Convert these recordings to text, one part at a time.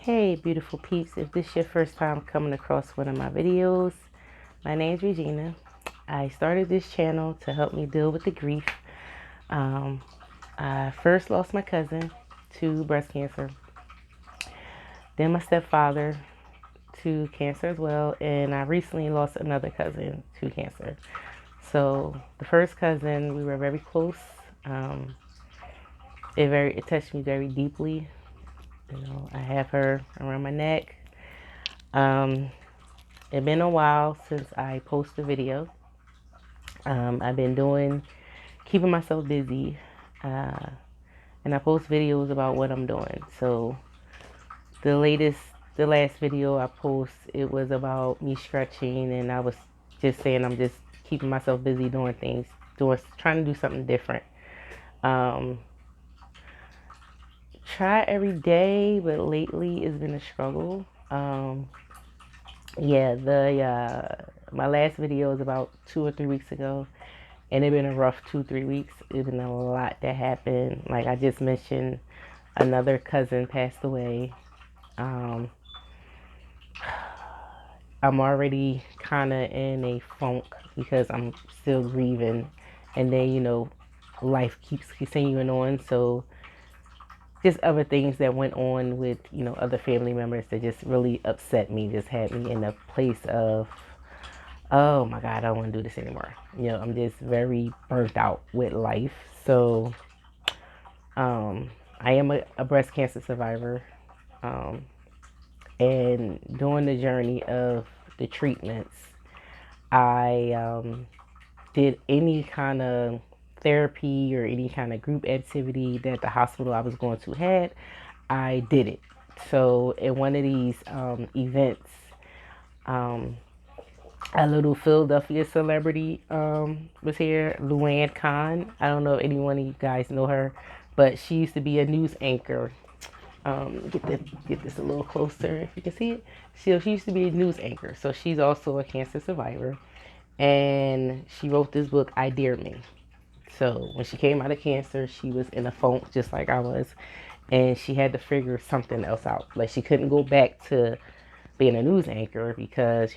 Hey, beautiful peeps. If this is your first time coming across one of my videos, my name is Regina. I started this channel to help me deal with the grief. Um, I first lost my cousin to breast cancer, then my stepfather to cancer as well, and I recently lost another cousin to cancer. So the first cousin, we were very close. Um, it touched me very deeply. I have her around my neck. Um, It's been a while since I posted a video. I've been keeping myself busy, uh, and I post videos about what I'm doing. So the latest, the last video I post, it was about me stretching, and I was just saying I'm just keeping myself busy doing things, trying to do something different. Um, Try every day, but lately it's been a struggle. Yeah, the my last video was about 2 or 3 weeks ago, and it's been a rough 2 3 weeks. It's been a lot that happened. Like I just mentioned, another cousin passed away. Um, I'm already kind of in a funk because I'm still grieving, and then life keeps continuing on. So just other things that went on with other family members that just really upset me, just had me in a place of, oh my God, I don't want to do this anymore. I'm just very burnt out with life. So I am a breast cancer survivor, um, and during the journey of the treatments, I did any kind of therapy or any kind of group activity that the hospital I was going to had. I did it. So in one of these events, um, a little Philadelphia celebrity was here, Luann Khan. I don't know if anyone of you guys know her, but she used to be a news anchor. Get this a little closer if you can see it. She used to be a news anchor, so she's also a cancer survivor, and she wrote this book, I Dare Me. So when she came out of cancer, she was in a funk just like I was, and she had to figure something else out. Like she couldn't go back to being a news anchor because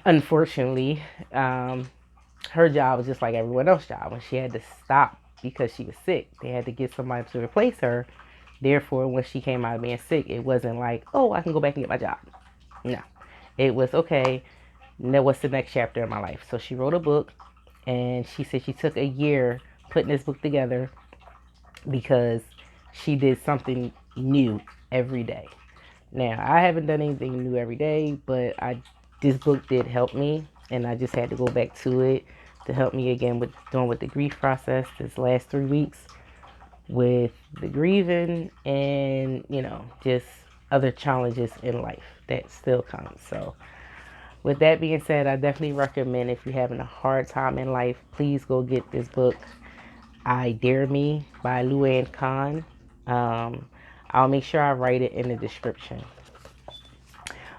unfortunately, her job was just like everyone else's job. When she had to stop because she was sick, they had to get somebody to replace her. Therefore, when she came out of being sick, it wasn't like, oh, I can go back and get my job. No, it was okay. Now what's the next chapter in my life? So she wrote a book, and she said she took a year putting this book together because she did something new every day. Now, I haven't done anything new every day, but this book did help me, and I just had to go back to it to help me again with the grief process this last 3 weeks with the grieving and just other challenges in life that still come. So, with that being said, I definitely recommend if you're having a hard time in life, please go get this book, I Dare Me by Luann Khan. I'll make sure I write it in the description.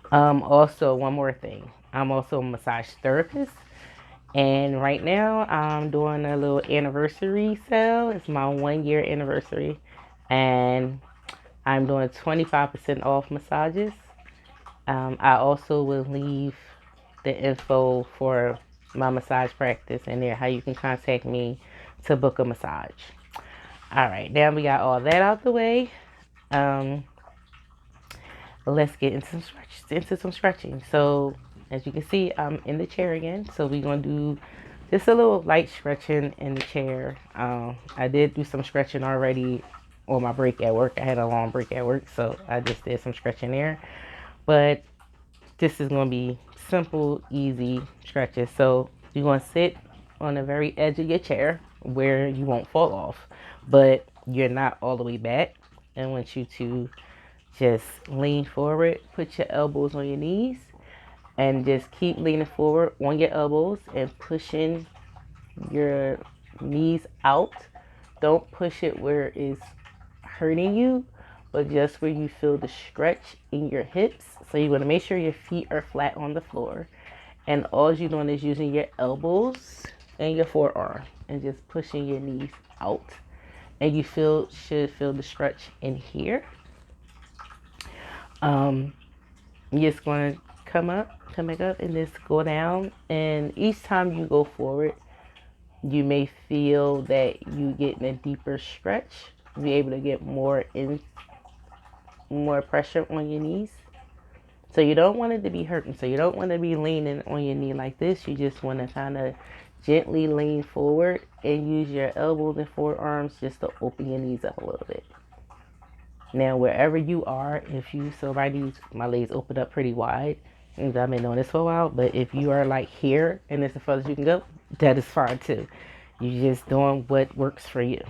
Also, one more thing. I'm also a massage therapist, and right now I'm doing a little anniversary sale. It's my 1 year anniversary, and I'm doing 25% off massages. I also will leave the info for my massage practice in there, how you can contact me to book a massage. All right, now we got all that out the way. Um, let's get into some stretching. So as you can see, I'm in the chair again. So we're gonna do just a little light stretching in the chair. I did do some stretching already on my break at work. I had a long break at work, so I just did some stretching there. But this is gonna be simple, easy stretches. So you're gonna sit on the very edge of your chair where you won't fall off, but you're not all the way back. I want you to just lean forward, put your elbows on your knees, and just keep leaning forward on your elbows and pushing your knees out. Don't push it where it's hurting you, but just where you feel the stretch in your hips. So you want to make sure your feet are flat on the floor. And all you're doing is using your elbows and your forearm and just pushing your knees out. And you should feel the stretch in here. Um, you're just going to come back up, and just go down. And each time you go forward, you may feel that you get in a deeper stretch, be able to get more pressure on your knees. So you don't want it to be hurting. So you don't want to be leaning on your knee like this. You just want to kind of gently lean forward and use your elbows and forearms just to open your knees up a little bit. Now, wherever you are, so my legs open up pretty wide, and I've been doing this for a while, but if you are like here and it's the furthest you can go, that is fine too. You're just doing what works for you.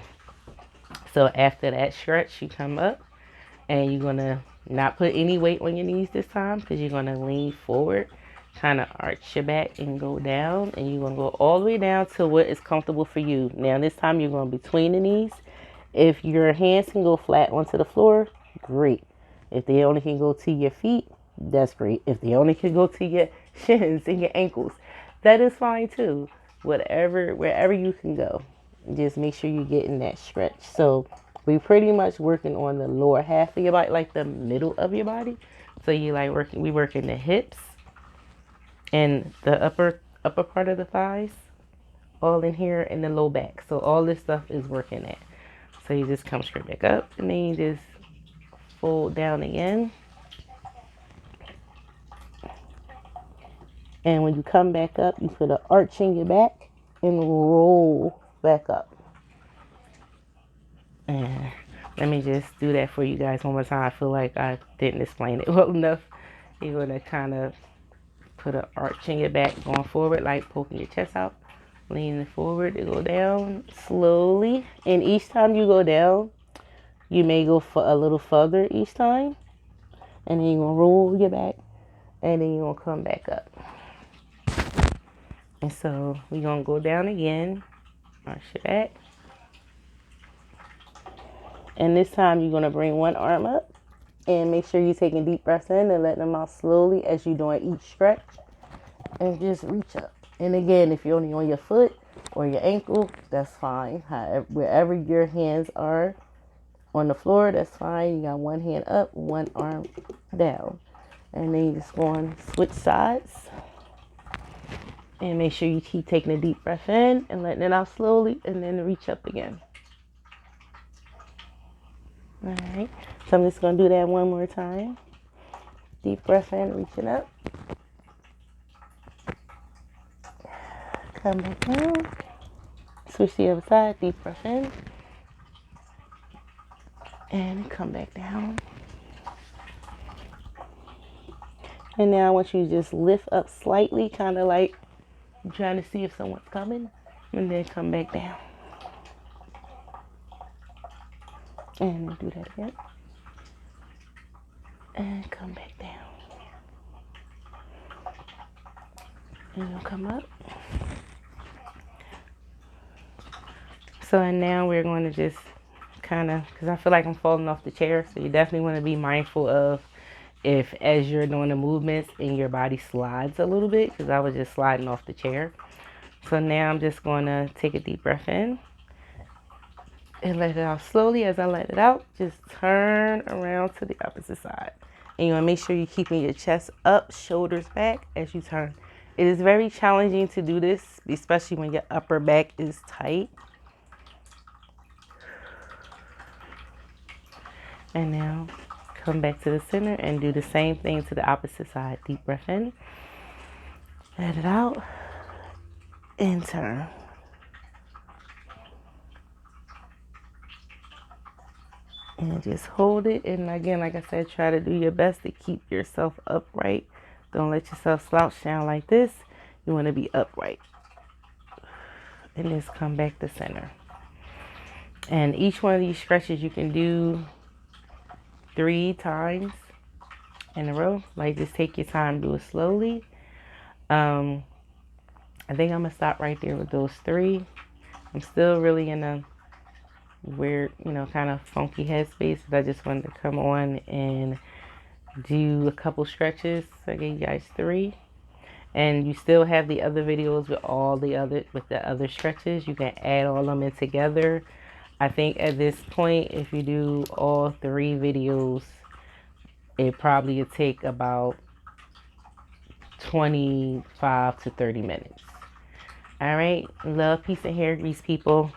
So after that stretch, you come up and you're going to not put any weight on your knees this time, because you're going to lean forward, kind of arch your back and go down, and you're going to go all the way down to what is comfortable for you. Now this time you're going between the knees. If your hands can go flat onto the floor, great. If they only can go to your feet, that's great. If they only can go to your shins and your ankles, that is fine too. Wherever you can go, just make sure you get in that stretch. So we pretty much working on the lower half of your body, like the middle of your body. So we working the hips and the upper part of the thighs, all in here, in the low back. So all this stuff is working at. So you just come straight back up, and then you just fold down again. And when you come back up, you put an arch in your back and roll back up. And let me just do that for you guys one more time. I feel like I didn't explain it well enough. You're going to kind of put an arch in your back, going forward, like poking your chest out. Leaning forward to go down slowly. And each time you go down, you may go for a little further each time. And then you're going to roll your back. And then you're going to come back up. And so we're going to go down again. Arch your back. And this time you're going to bring one arm up. And make sure you're taking deep breaths in and letting them out slowly as you're doing each stretch. And just reach up. And again, if you're only on your foot or your ankle, that's fine. Wherever your hands are on the floor, that's fine. You got one hand up, one arm down. And then you just go on, switch sides. And make sure you keep taking a deep breath in and letting it out slowly, and then reach up again. All right. So I'm just going to do that one more time. Deep breath in, reaching up. Come back down. Switch to the other side. Deep breath in. And come back down. And now I want you to just lift up slightly, kind of like you're trying to see if someone's coming. And then come back down. And do that again. And come back down. And you'll come up. So and now we're going to just kind of, because I feel like I'm falling off the chair, so you definitely want to be mindful of if as you're doing the movements and your body slides a little bit, because I was just sliding off the chair. So now I'm just going to take a deep breath in and let it out slowly. As I let it out, just turn around to the opposite side. And you want to make sure you're keeping your chest up, shoulders back as you turn. It is very challenging to do this, especially when your upper back is tight. And now come back to the center and do the same thing to the opposite side. Deep breath in, let it out, and turn. And just hold it. And again, like I said, try to do your best to keep yourself upright. Don't let yourself slouch down like this. You want to be upright. And just come back to center. And each one of these stretches you can do 3 times in a row. Like, just take your time, do it slowly. I think I'm gonna stop right there with those 3. I'm still really in a weird, kind of funky headspace, but I just wanted to come on and do a couple stretches. So I gave you guys 3, and you still have the other videos with the other stretches. You can add all of them in together. I think at this point, if you do all 3 videos it probably would take about 25 to 30 minutes. All right, love, peace, and hair grease, people.